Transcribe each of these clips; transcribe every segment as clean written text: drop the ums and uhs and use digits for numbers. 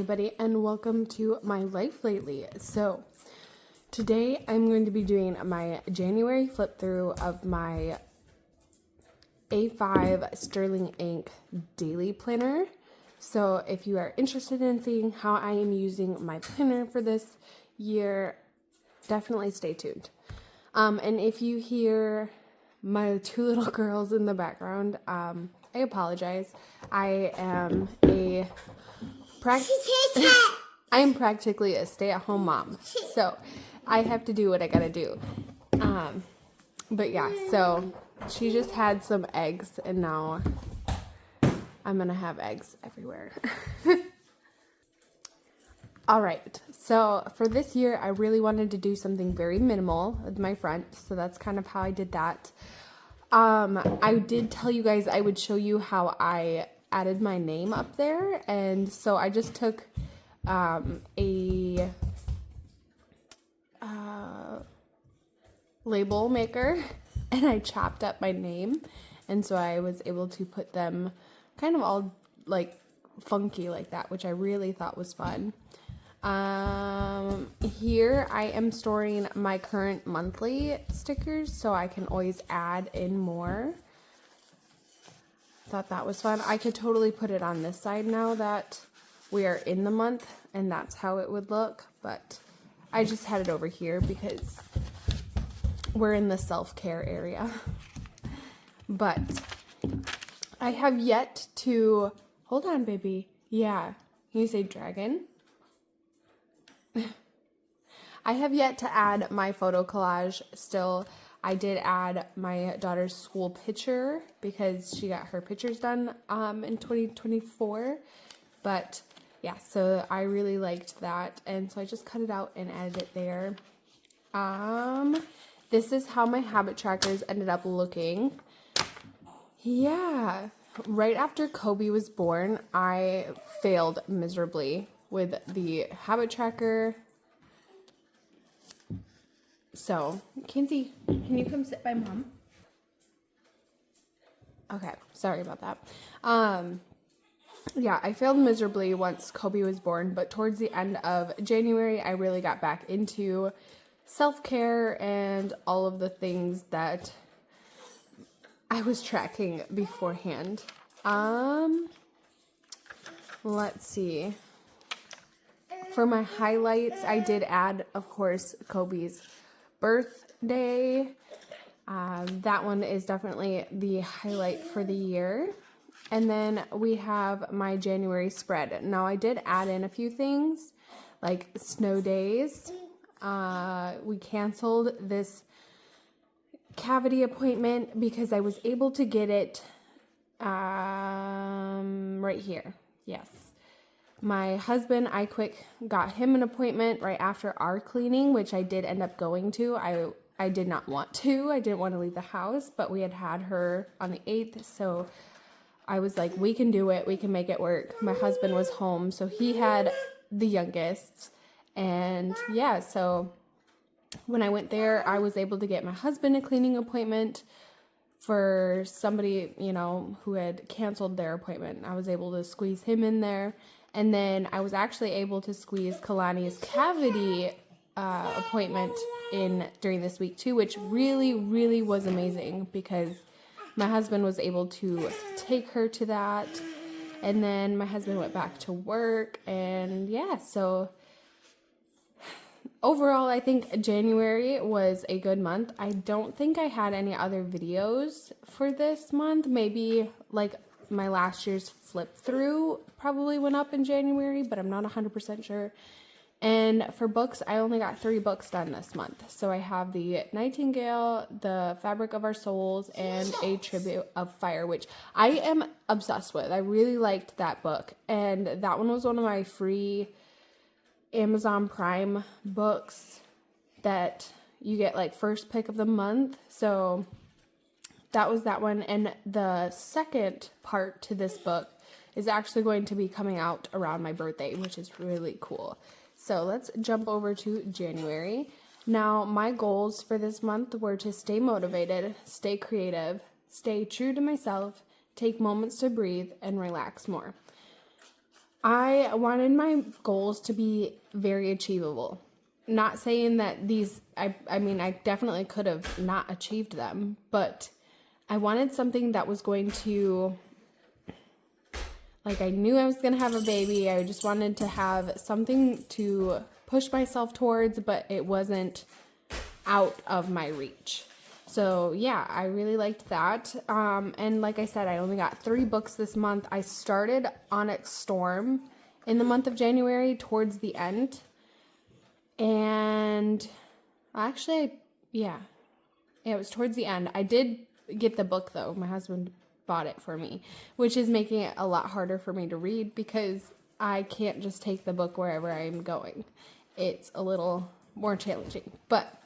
everybody, and welcome to my life lately. So today I'm going to be doing my January flip through of my A5 Sterling Ink daily planner. So if you are interested in seeing how I am using my planner for this year, definitely stay tuned. And if you hear my two little girls in the background, I apologize. I am practically a stay-at-home mom, so I have to do what I gotta do. But yeah, so she just had some eggs, and now I'm gonna have eggs everywhere. Alright, so for this year, I really wanted to do something very minimal with my front, so that's kind of how I did that. I did tell you guys I would show you how I added my name up there, and so I just took a label maker and I chopped up my name, and so I was able to put them kind of all like funky like that, which I really thought was fun. Here I am storing my current monthly stickers so I can always add in more. Thought that was fun. I could totally put it on this side now that we are in the month, and that's how it would look, but I just had it over here because we're in the self-care area. But I have yet to, hold on baby, yeah, can you say dragon? I have yet to add my photo collage still. I did add my daughter's school picture because she got her pictures done in 2024. But yeah, so I really liked that, and so I just cut it out and added it there. This is how my habit trackers ended up looking. Yeah, right after Kobe was born, I failed miserably with the habit tracker. So, Kinsey, can you come sit by mom? Okay, sorry about that. Yeah, I failed miserably once Kobe was born, but towards the end of January, I really got back into self-care and all of the things that I was tracking beforehand. Let's see. For my highlights, I did add, of course, Kobe's birthday. That one is definitely the highlight for the year. And then we have my January spread. Now, I did add in a few things, like snow days. We canceled this cavity appointment because I was able to get it right here. Yes. My husband, I quick got him an appointment right after our cleaning, which I did end up going to. I did not want to. I didn't want to leave the house, but we had her on the 8th, so I was like, we can do it. We can make it work. My husband was home, so he had the youngest. And yeah, so when I went there, I was able to get my husband a cleaning appointment for somebody, who had canceled their appointment. I was able to squeeze him in there. And then I was actually able to squeeze Kalani's cavity appointment in during this week too, which really, really was amazing because my husband was able to take her to that. And then my husband went back to work, and yeah, so overall, I think January was a good month. I don't think I had any other videos for this month. Maybe like my last year's flip through probably went up in January, but I'm not 100% sure. And for books, I only got 3 books done this month. So I have the Nightingale, the Fabric of Our Souls, and A Tribute of Fire, which I am obsessed with. I really liked that book. And that one was one of my free Amazon Prime books that you get like first pick of the month. So that was that one. And the second part to this book is actually going to be coming out around my birthday, which is really cool. So let's jump over to January. Now, my goals for this month were to stay motivated, stay creative, stay true to myself, take moments to breathe, and relax more. I wanted my goals to be very achievable. Not saying that I mean, I definitely could have not achieved them, but I wanted something that was going to, like, I knew I was going to have a baby. I just wanted to have something to push myself towards, but it wasn't out of my reach. So yeah, I really liked that. And like I said, I only got 3 books this month. I started Onyx Storm in the month of January towards the end. And actually, yeah, it was towards the end. I did get the book though. My husband bought it for me, which is making it a lot harder for me to read because I can't just take the book wherever I'm going. It's a little more challenging, but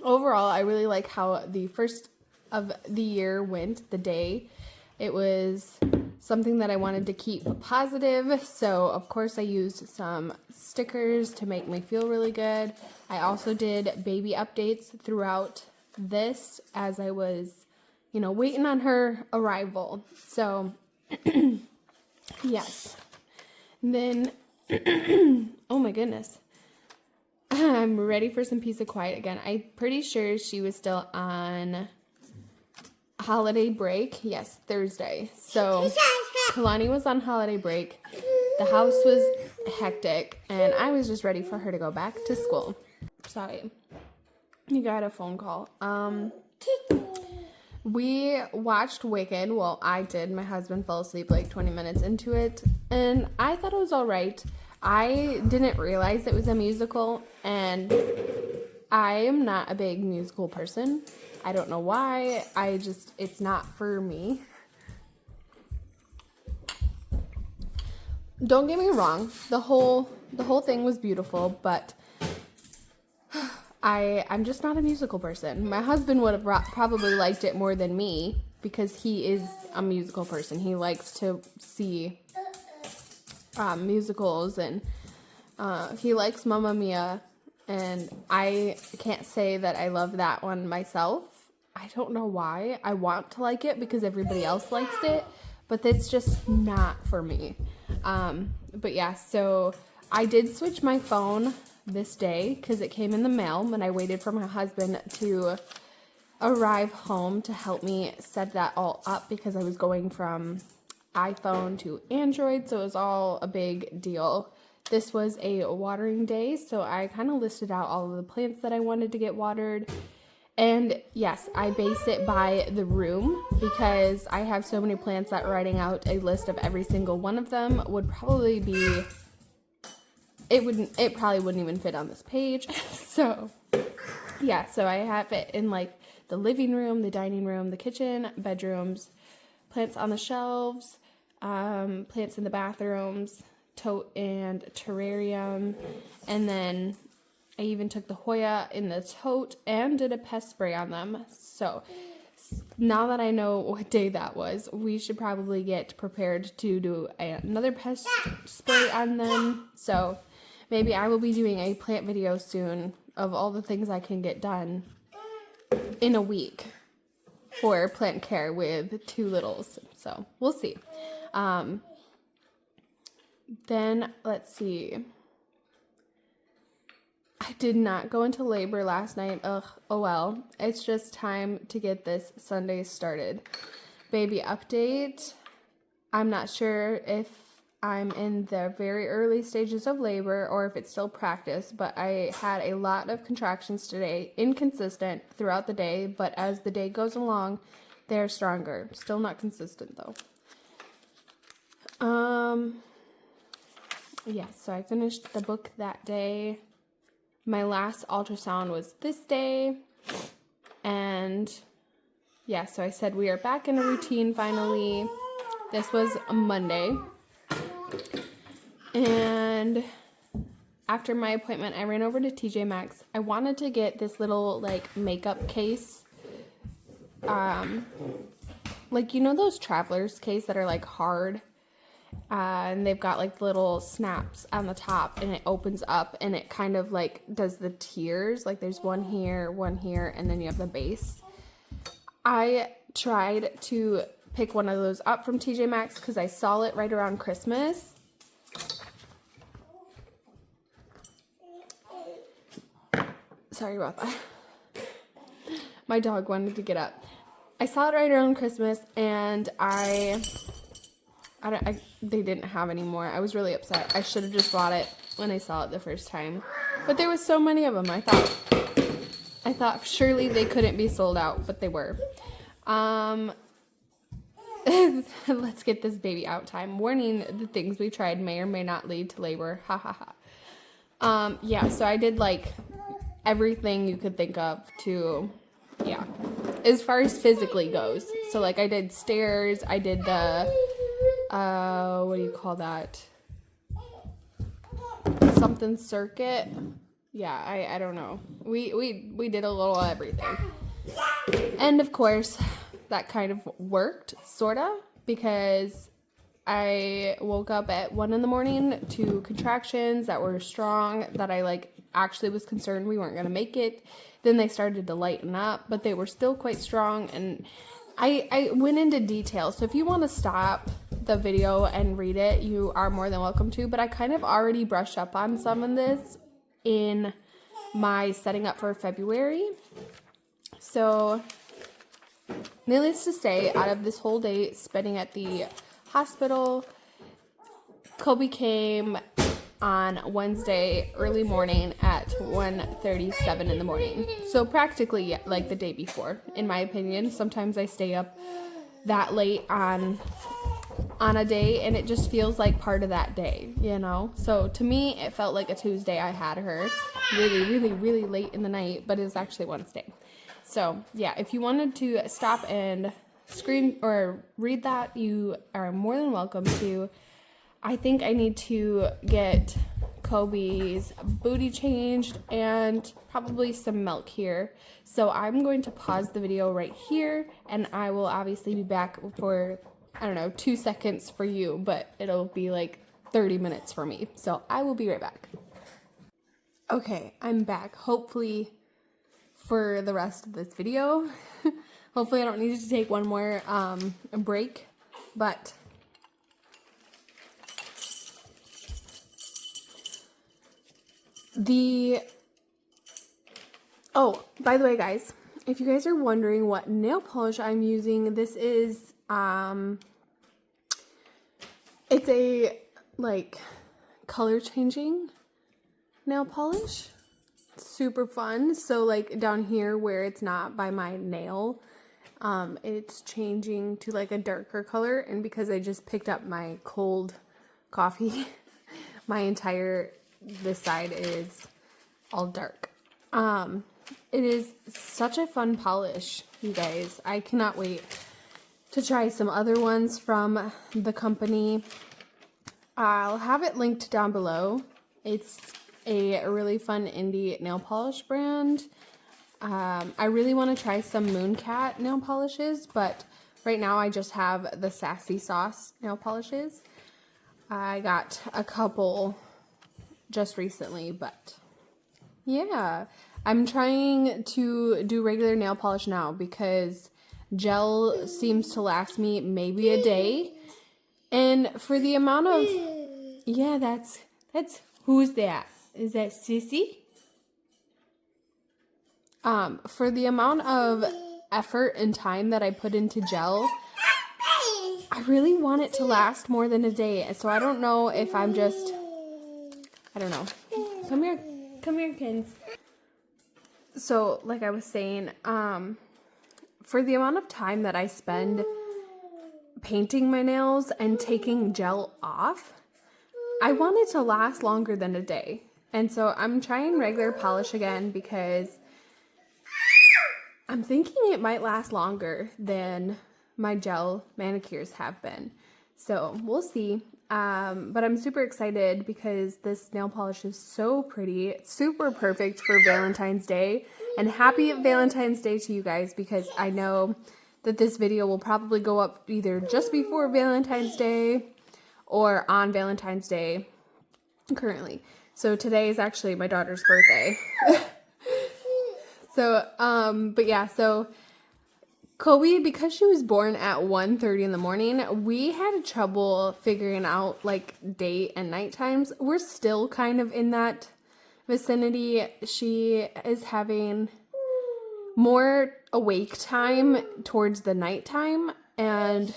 overall, I really like how the first of the year went, the day. It was something that I wanted to keep positive, so of course I used some stickers to make me feel really good. I also did baby updates throughout this as I was, waiting on her arrival. So, yes. And then, oh my goodness. I'm ready for some peace and quiet again. I'm pretty sure she was still on holiday break. Yes, Thursday. So Kalani was on holiday break. The house was hectic, and I was just ready for her to go back to school. Sorry. You got a phone call. We watched Wicked. Well, I did. My husband fell asleep like 20 minutes into it, and I thought it was all right. I didn't realize it was a musical, and I am not a big musical person. I don't know why. It's not for me. Don't get me wrong. The whole thing was beautiful, but I'm just not a musical person. My husband would have probably liked it more than me because he is a musical person. He likes to see musicals, and he likes Mamma Mia, and I can't say that I love that one myself. I don't know why. I want to like it because everybody else likes it, but it's just not for me. But yeah, so I did switch my phone this day because it came in the mail, and I waited for my husband to arrive home to help me set that all up because I was going from iPhone to Android, so it was all a big deal. This was a watering day, so I kind of listed out all of the plants that I wanted to get watered. And yes, I base it by the room because I have so many plants that writing out a list of every single one of them would probably be, it probably wouldn't even fit on this page. So yeah, so I have it in like the living room, the dining room, the kitchen, bedrooms, plants on the shelves, plants in the bathrooms, tote and terrarium, and then I even took the Hoya in the tote and did a pest spray on them. So now that I know what day that was, we should probably get prepared to do another pest spray on them. So maybe I will be doing a plant video soon of all the things I can get done in a week for plant care with 2 littles. So we'll see. Then let's see. I did not go into labor last night. Ugh, oh well. It's just time to get this Sunday started. Baby update. I'm not sure if I'm in the very early stages of labor or if it's still practice, but I had a lot of contractions today, inconsistent throughout the day, but as the day goes along, they're stronger. Still not consistent though. Yeah, so I finished the book that day. My last ultrasound was this day. And yeah, so I said we are back in a routine finally. This was a Monday. And after my appointment, I ran over to TJ Maxx. I wanted to get this little like makeup case. Like, you know those traveler's case that are like hard? And they've got like little snaps on the top, and it opens up and it kind of like does the tiers. Like there's one here, and then you have the base. I tried to pick one of those up from TJ Maxx because I saw it right around Christmas. Sorry about that. My dog wanted to get up. I saw it right around Christmas, and they didn't have any more. I was really upset. I should have just bought it when I saw it the first time. But there was so many of them. I thought surely they couldn't be sold out, but they were. Let's get this baby out time. Warning, the things we tried may or may not lead to labor. Ha ha ha. Yeah, so I did like everything you could think of to, yeah, as far as physically goes. So like I did stairs, I did the, what do you call that? Something circuit. Yeah, I don't know. We did a little of everything. And of course, that kind of worked, sorta, because I woke up at 1 a.m. to contractions that were strong, that I like actually was concerned we weren't gonna make it. Then they started to lighten up, but they were still quite strong, and I went into detail. So if you want to stop the video and read it, you are more than welcome to, but I kind of already brushed up on some of this in my setting up for February. So needless to say, out of this whole day spending at the hospital, Kobe came on Wednesday early morning at 1:37 in the morning. So practically like the day before, in my opinion. Sometimes I stay up that late on a day, and it just feels like part of that day, you know? So to me, it felt like a Tuesday I had her really late in the night, but it was actually Wednesday. So yeah, if you wanted to stop and screen or read that, you are more than welcome to. I think I need to get Kobe's booty changed and probably some milk here. So I'm going to pause the video right here, and I will obviously be back for, I don't know, 2 seconds for you, but it'll be like 30 minutes for me. So I will be right back. Okay, I'm back. Hopefully for the rest of this video. Hopefully I don't need to take one more break, but by the way, guys, if you guys are wondering what nail polish I'm using, this is, it's a, like, color changing nail polish. Super fun. So, like, down here where it's not by my nail, it's changing to, like, a darker color, and because I just picked up my cold coffee, this side is all dark. It is such a fun polish, you guys. I cannot wait to try some other ones from the company. I'll have it linked down below. It's a really fun indie nail polish brand. I really want to try some Mooncat nail polishes, but right now I just have the Sassy Sauce nail polishes. I got a couple just recently, but yeah, I'm trying to do regular nail polish now because gel seems to last me maybe a day, and for the amount of, yeah, that's who's that? Is that Sissy? For the amount of effort and time that I put into gel, I really want it to last more than a day. So I don't know if I'm just, I don't know. Come here, kids. So, like I was saying, for the amount of time that I spend painting my nails and taking gel off, I want it to last longer than a day. And so I'm trying regular polish again because I'm thinking it might last longer than my gel manicures have been. So we'll see. But I'm super excited because this nail polish is so pretty. It's super perfect for Valentine's Day. And happy Valentine's Day to you guys, because I know that this video will probably go up either just before Valentine's Day or on Valentine's Day currently. So today is actually my daughter's birthday. But yeah, so Kobe, because she was born at 1:30 in the morning, we had trouble figuring out like day and night times. We're still kind of in that vicinity, she is having more awake time towards the nighttime, and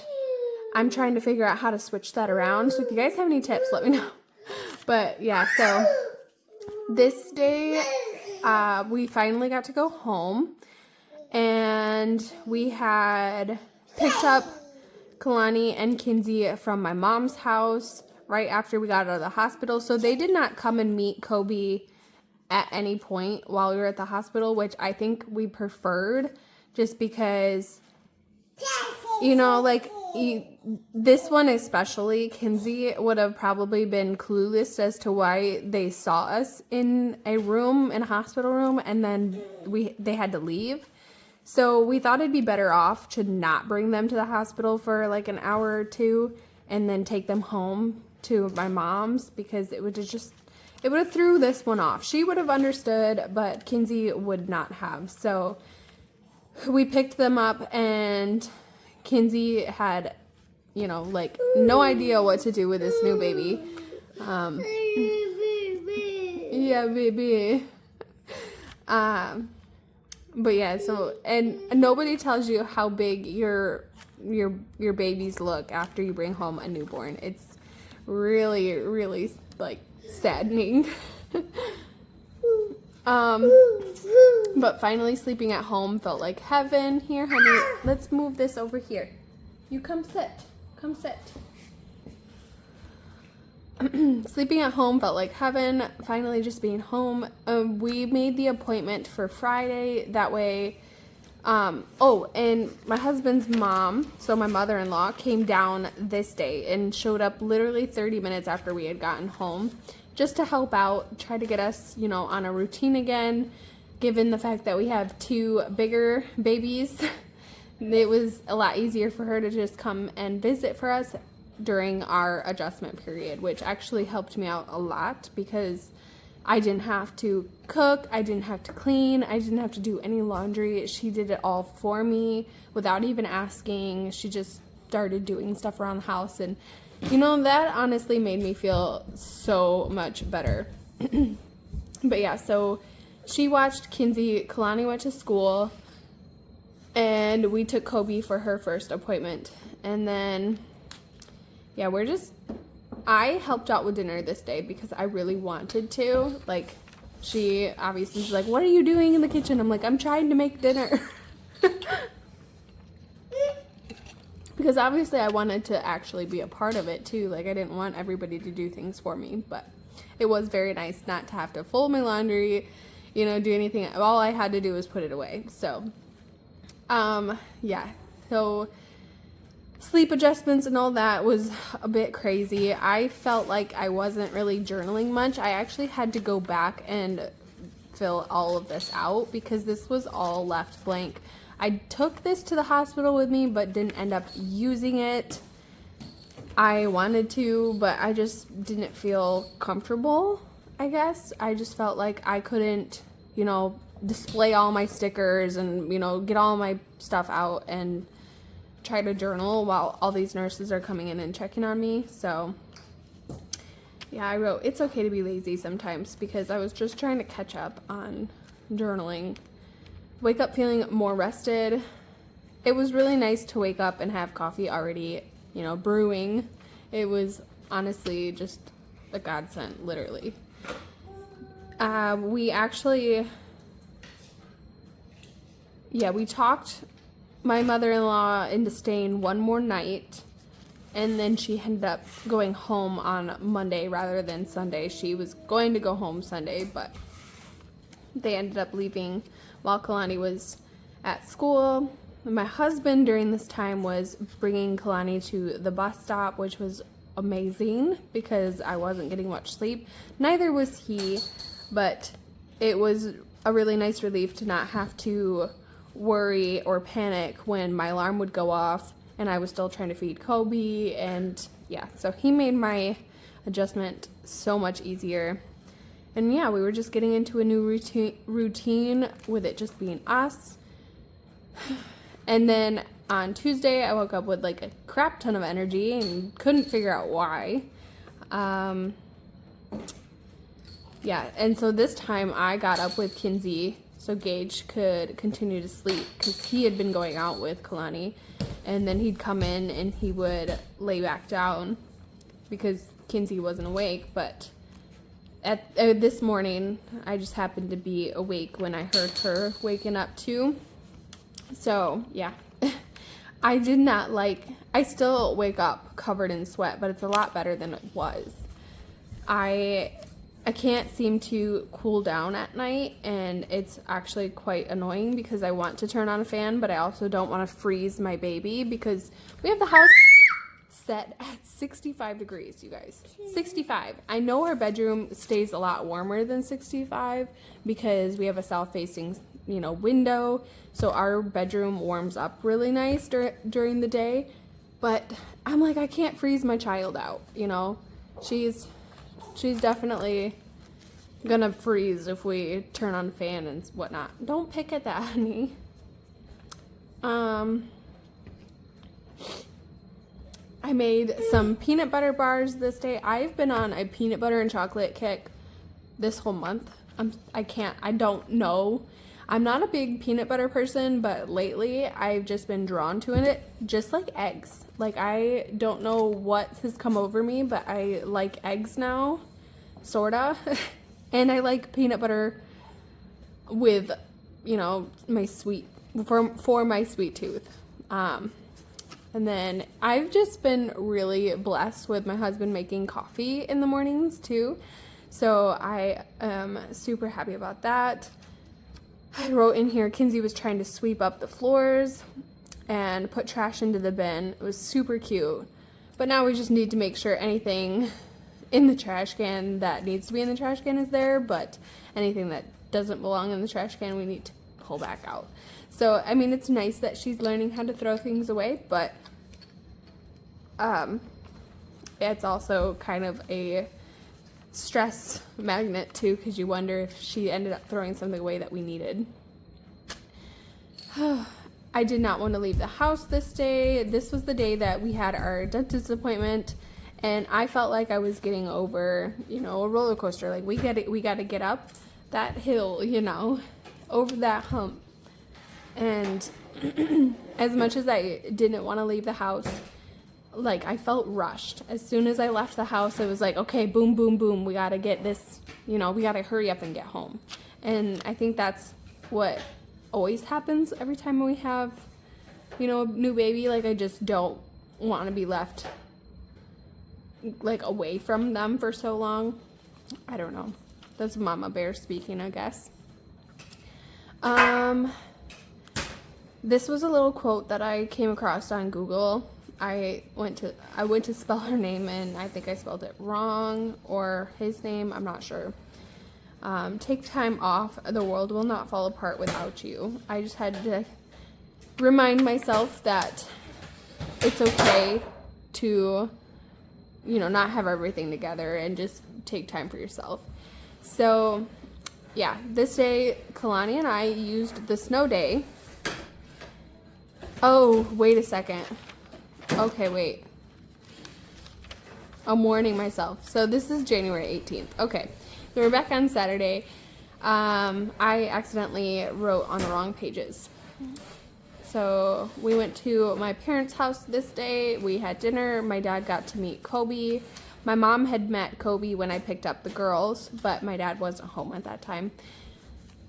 I'm trying to figure out how to switch that around. So if you guys have any tips, let me know. But yeah, so this day we finally got to go home, and we had picked up Kalani and Kinsey from my mom's house right after we got out of the hospital. So they did not come and meet Kobe at any point while we were at the hospital, which I think we preferred, just because, you know, like, this one especially, Kinsey would have probably been clueless as to why they saw us in a hospital room, and then they had to leave. So we thought it'd be better off to not bring them to the hospital for like an hour or two and then take them home to my mom's, because it would have threw this one off. She would have understood, but Kinsey would not have. So we picked them up, and Kinsey had, you know, like, no idea what to do with this new baby. Yeah, baby. But yeah, so, and nobody tells you how big your babies look after you bring home a newborn. It's really, really, like, saddening. But finally sleeping at home felt like heaven. Here, honey, let's move this over here. You come sit. Come sit. Sleeping at home felt like heaven. Finally just being home. We made the appointment for Friday. That way, oh, and my husband's mom, so my mother-in-law, came down this day and showed up literally 30 minutes after we had gotten home, just to help out, try to get us, you know, on a routine again. Given the fact that we have 2 bigger babies, it was a lot easier for her to just come and visit for us during our adjustment period, which actually helped me out a lot, because I didn't have to cook, I didn't have to clean, I didn't have to do any laundry. She did it all for me without even asking. She just started doing stuff around the house, and you know, that honestly made me feel so much better. But yeah, so she watched Kinsey, Kalani went to school, and we took Kobe for her first appointment. And then, yeah, I helped out with dinner this day because I really wanted to. Like, she obviously is like, what are you doing in the kitchen? I'm like, I'm trying to make dinner. Because obviously I wanted to actually be a part of it too. Like, I didn't want everybody to do things for me, but it was very nice not to have to fold my laundry, you know, do anything. All I had to do was put it away. So, yeah. So sleep adjustments and all that was a bit crazy. I felt like I wasn't really journaling much. I actually had to go back and fill all of this out because this was all left blank. I took this to the hospital with me, but didn't end up using it. I wanted to, but I just didn't feel comfortable, I guess. I just felt like I couldn't, you know, display all my stickers and, you know, get all my stuff out and try to journal while all these nurses are coming in and checking on me. So yeah, I wrote, it's okay to be lazy sometimes, because I was just trying to catch up on journaling. Wake up feeling more rested. It was really nice to wake up and have coffee already, you know, brewing. It was honestly just a godsend, literally. We talked my mother-in-law into staying one more night, and then she ended up going home on Monday rather than Sunday. She was going to go home Sunday, but they ended up leaving while Kalani was at school. My husband during this time was bringing Kalani to the bus stop, which was amazing because I wasn't getting much sleep. Neither was he, but it was a really nice relief to not have to worry or panic when my alarm would go off and I was still trying to feed Kobe. And yeah, so he made my adjustment so much easier. And yeah, we were just getting into a new routine with it just being us. And then on Tuesday, I woke up with like a crap ton of energy and couldn't figure out why. Yeah, and so this time I got up with Kinsey so Gage could continue to sleep because he had been going out with Kalani, and then he'd come in and he would lay back down because Kinsey wasn't awake. But at this morning, I just happened to be awake when I heard her waking up too. So yeah, I did not like. I still wake up covered in sweat, but it's a lot better than it was. I can't seem to cool down at night, and it's actually quite annoying because I want to turn on a fan, but I also don't want to freeze my baby because we have the house set at 65 degrees, you guys. 65. I know our bedroom stays a lot warmer than 65 because we have a south-facing, window, so our bedroom warms up really nice during the day, but I'm like, I can't freeze my child out, She's definitely gonna freeze if we turn on a fan and whatnot. Don't pick at that, honey. I made some peanut butter bars this day. I've been on a peanut butter and chocolate kick this whole month. I don't know. I'm not a big peanut butter person, but lately I've just been drawn to it, just like eggs. Like, I don't know what has come over me, but I like eggs now, sorta. And I like peanut butter with, my sweet, for my sweet tooth. And then I've just been really blessed with my husband making coffee in the mornings too. So I am super happy about that. I wrote in here, Kinsey was trying to sweep up the floors and put trash into the bin. It was super cute. But now we just need to make sure anything in the trash can that needs to be in the trash can is there, but anything that doesn't belong in the trash can we need to pull back out. So, it's nice that she's learning how to throw things away, but it's also kind of a stress magnet too, because you wonder if she ended up throwing something away that we needed. I did not want to leave the house this day. This was the day that we had our dentist appointment, and I felt like I was getting over, a roller coaster. Like, we got to get up that hill, over that hump. And as much as I didn't want to leave the house, like, I felt rushed. As soon as I left the house, it was like, okay, boom, boom, boom. We got to get this, we got to hurry up and get home. And I think that's what always happens every time we have, a new baby. Like, I just don't want to be left, like, away from them for so long. I don't know. That's Mama Bear speaking, I guess. This was a little quote that I came across on Google. I went to spell her name, and I think I spelled it wrong, or his name, I'm not sure. Take time off. The world will not fall apart without you. I just had to remind myself that it's okay to, not have everything together and just take time for yourself. So, yeah, this day, Kalani and I used the snow day. Oh, wait a second. Okay, wait. I'm warning myself. So this is January 18th. Okay, so we're back on Saturday. I accidentally wrote on the wrong pages. So we went to my parents' house this day. We had dinner. My dad got to meet Kobe. My mom had met Kobe when I picked up the girls, but my dad wasn't home at that time.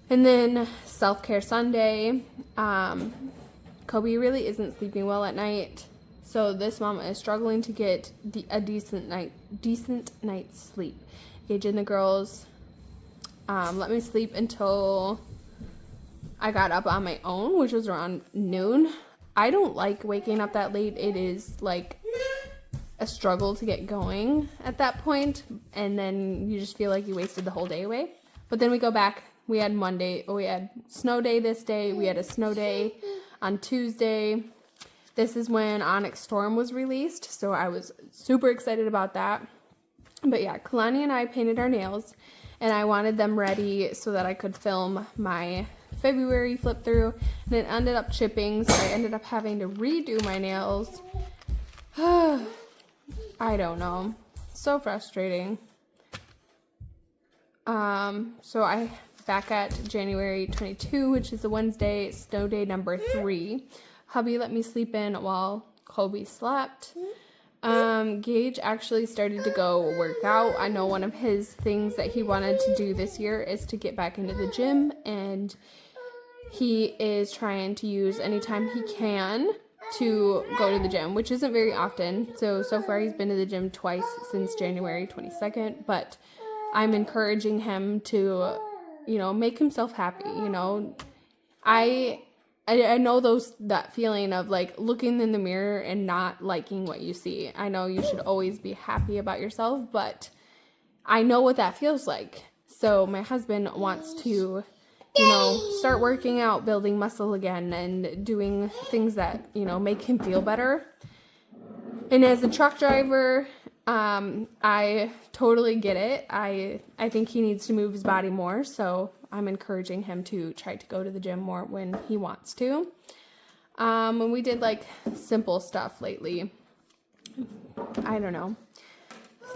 And then self-care Sunday. Kobe really isn't sleeping well at night. So this mama is struggling to get a decent night's sleep. Gage and the girls let me sleep until I got up on my own, which was around noon. I don't like waking up that late. It is like a struggle to get going at that point, and then you just feel like you wasted the whole day away. But then we go back. We had snow day this day. We had a snow day on Tuesday. This is when Onyx Storm was released, so I was super excited about that. But yeah, Kalani and I painted our nails, and I wanted them ready so that I could film my February flip through, and it ended up chipping, so I ended up having to redo my nails. I don't know. So frustrating. So I back at January 22, which is a Wednesday, snow day number 3. Hubby let me sleep in while Kobe slept. Gage actually started to go work out. I know one of his things that he wanted to do this year is to get back into the gym, and he is trying to use any time he can to go to the gym, which isn't very often. So far he's been to the gym twice since January 22nd, but I'm encouraging him to, make himself happy. I know that feeling of like looking in the mirror and not liking what you see. I know you should always be happy about yourself, but I know what that feels like. So my husband wants to, start working out, building muscle again, and doing things that, make him feel better. And as a truck driver, I totally get it. I think he needs to move his body more, so I'm encouraging him to try to go to the gym more when he wants to. And we did like simple stuff lately. I don't know,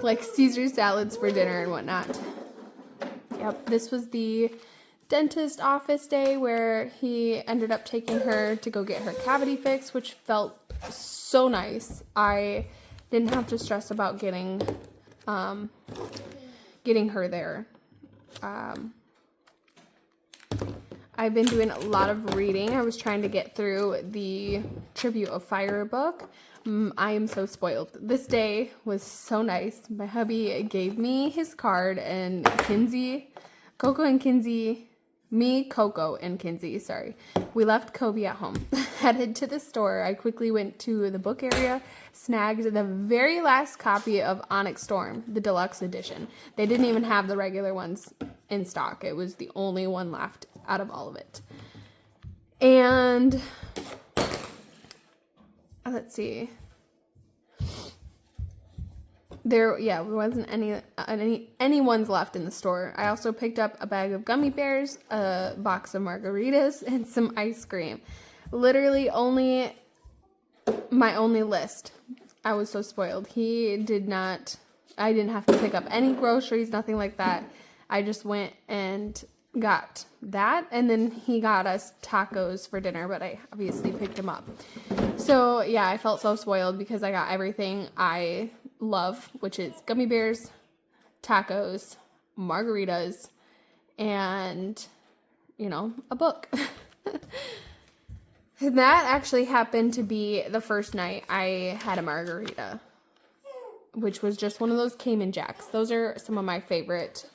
like Caesar salads for dinner and whatnot. Yep, this was the dentist office day where he ended up taking her to go get her cavity fixed, which felt so nice. I didn't have to stress about getting her there. I've been doing a lot of reading. I was trying to get through the Tribute of Fire book. I am so spoiled. This day was so nice. My hubby gave me his card, and Coco and Kinsey, we left Kobe at home. Headed to the store. I quickly went to the book area, snagged the very last copy of Onyx Storm, the deluxe edition. They didn't even have the regular ones in stock. It was the only one left out of all of it. And let's see. There wasn't any ones left in the store. I also picked up a bag of gummy bears, a box of margaritas, and some ice cream. Literally my only list. I was so spoiled. I didn't have to pick up any groceries, nothing like that. I just went and got that, and then he got us tacos for dinner, but I obviously picked him up. So yeah, I felt so spoiled because I got everything I love, which is gummy bears, tacos, margaritas, and a book. And that actually happened to be the first night I had a margarita, which was just one of those Cayman Jacks. Those are some of my favorite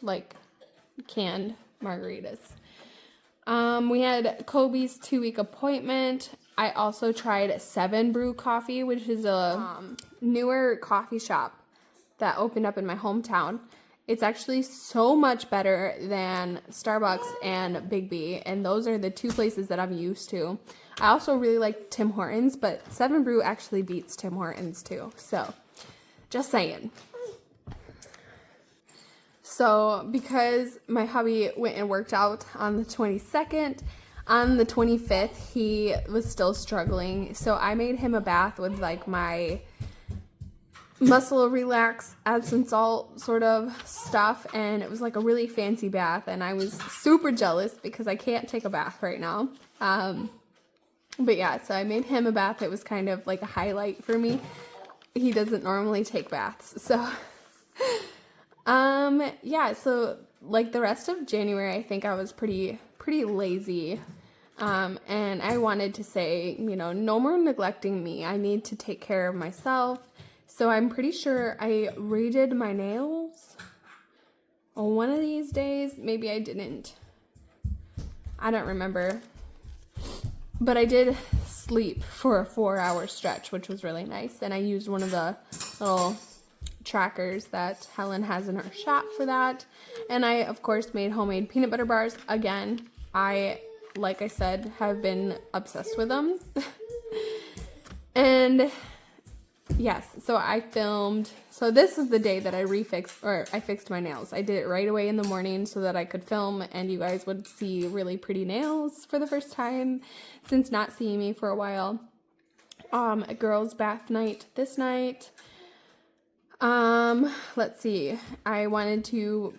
canned margaritas. We had Kobe's 2-week appointment. I also tried 7 Brew Coffee, which is a newer coffee shop that opened up in my hometown. It's actually so much better than Starbucks and Big B, and those are the 2 places that I'm used to. I also really like Tim Hortons, but 7 Brew actually beats Tim Hortons too. So, just saying. So, because my hubby went and worked out on the 22nd, on the 25th, he was still struggling. So, I made him a bath with my muscle relax Epsom salt sort of stuff, and it was a really fancy bath, and I was super jealous because I can't take a bath right now. But yeah, so I made him a bath. It was kind of like a highlight for me. He doesn't normally take baths, so yeah, so the rest of January, I think I was pretty lazy. And I wanted to say, no more neglecting me. I need to take care of myself. So I'm pretty sure I redid my nails on one of these days. Maybe I didn't. I don't remember. But I did sleep for a 4-hour stretch, which was really nice. And I used one of the little trackers that Helen has in her shop for that. And I, of course, made homemade peanut butter bars. Again, like I said, have been obsessed with them. And yes, so I filmed. So this is the day that I fixed my nails. I did it right away in the morning so that I could film and you guys would see really pretty nails for the first time since not seeing me for a while. A girls' bath night this night. Let's see. I wanted to,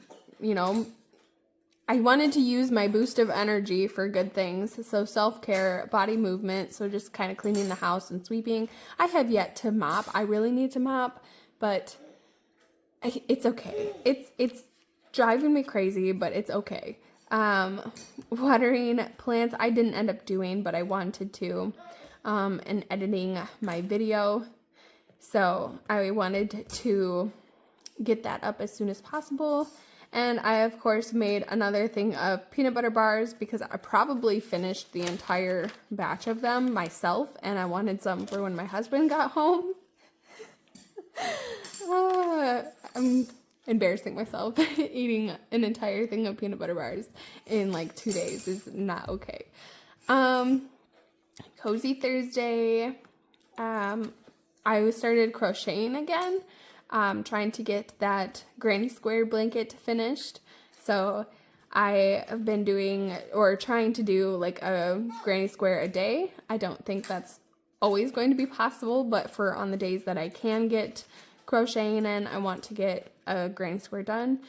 I wanted to use my boost of energy for good things. So self-care, body movement, so just kind of cleaning the house and sweeping. I have yet to mop. I really need to mop, but it's okay. It's driving me crazy, but it's okay. Watering plants, I didn't end up doing, but I wanted to, and editing my video. So I wanted to get that up as soon as possible. And I, of course, made another thing of peanut butter bars because I probably finished the entire batch of them myself, and I wanted some for when my husband got home. I'm embarrassing myself. Eating an entire thing of peanut butter bars in like 2 days is not okay. Cozy Thursday. I started crocheting again. Trying to get that granny square blanket finished. So I have been doing or trying to do like a granny square a day. I don't think that's always going to be possible, but for on the days that I can get crocheting in, I want to get a granny square done.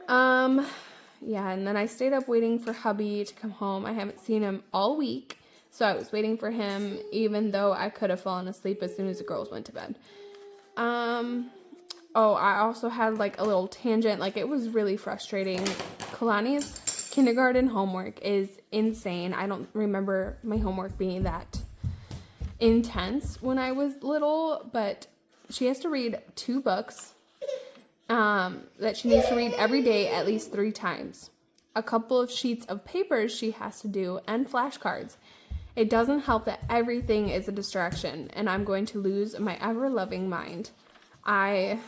Yeah, and then I stayed up waiting for hubby to come home. I haven't seen him all week, so I was waiting for him even though I could have fallen asleep as soon as the girls went to bed. Oh, I also had like a little tangent. Like, it was really frustrating. Kalani's kindergarten homework is insane. I don't remember my homework being that intense when I was little, but she has to read 2 books that she needs to read every day at least 3 times. A couple of sheets of papers she has to do, and flashcards. It doesn't help that everything is a distraction, and I'm going to lose my ever-loving mind. I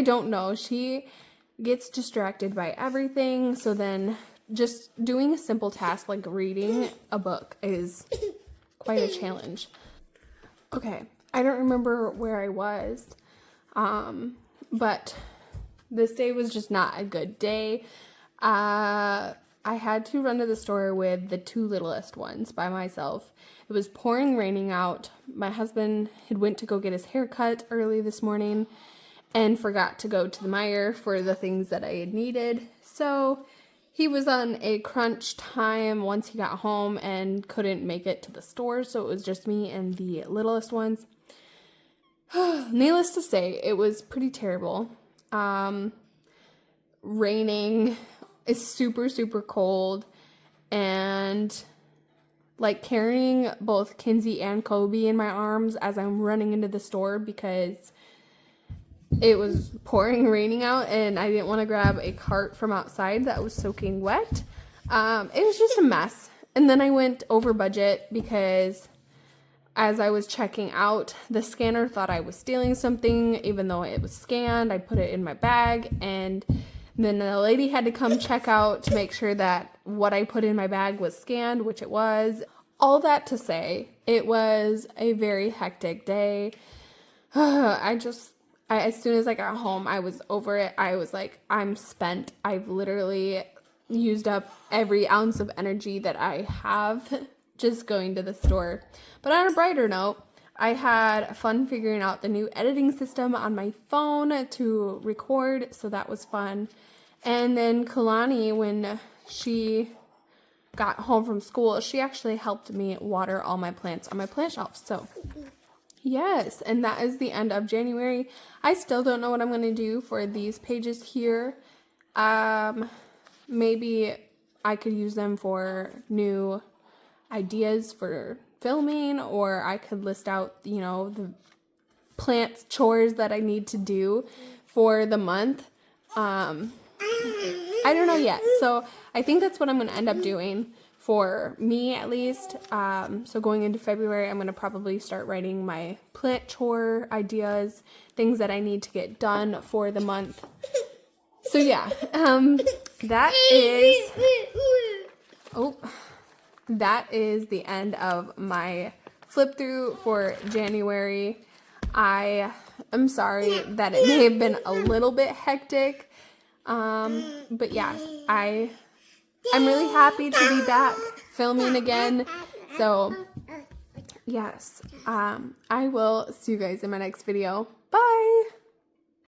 don't know. She gets distracted by everything, so then just doing a simple task like reading a book is quite a challenge. Okay, I don't remember where I was, but this day was just not a good day. I had to run to the store with the 2 littlest ones by myself. It was pouring raining out. My husband had went to go get his hair cut early this morning and forgot to go to the Meijer for the things that I had needed. So he was on a crunch time once he got home and couldn't make it to the store. So it was just me and the littlest ones. Needless to say, it was pretty terrible. Raining. It's super, super cold, and like carrying both Kinsey and Kobe in my arms as I'm running into the store because it was pouring raining out and I didn't want to grab a cart from outside that was soaking wet. It was just a mess. And then I went over budget because as I was checking out, the scanner thought I was stealing something even though it was scanned. I put it in my bag, and then the lady had to come check out to make sure that what I put in my bag was scanned, which it was. All that to say, it was a very hectic day. As soon as I got home, I was over it. I was like, I'm spent. I've literally used up every ounce of energy that I have just going to the store. But on a brighter note, I had fun figuring out the new editing system on my phone to record, so that was fun. And then Kalani, when she got home from school, she actually helped me water all my plants on my plant shelf. So, yes, and that is the end of January. I still don't know what I'm going to do for these pages here. Maybe I could use them for new ideas for filming, or I could list out, the plants chores that I need to do for the month. I don't know yet. So I think that's what I'm going to end up doing for me, at least. So going into February, I'm going to probably start writing my plant chore ideas, things that I need to get done for the month. So yeah, that is the end of my flip through for January. I am sorry that it may have been a little bit hectic. But yeah, I'm really happy to be back filming again. So yes, I will see you guys in my next video.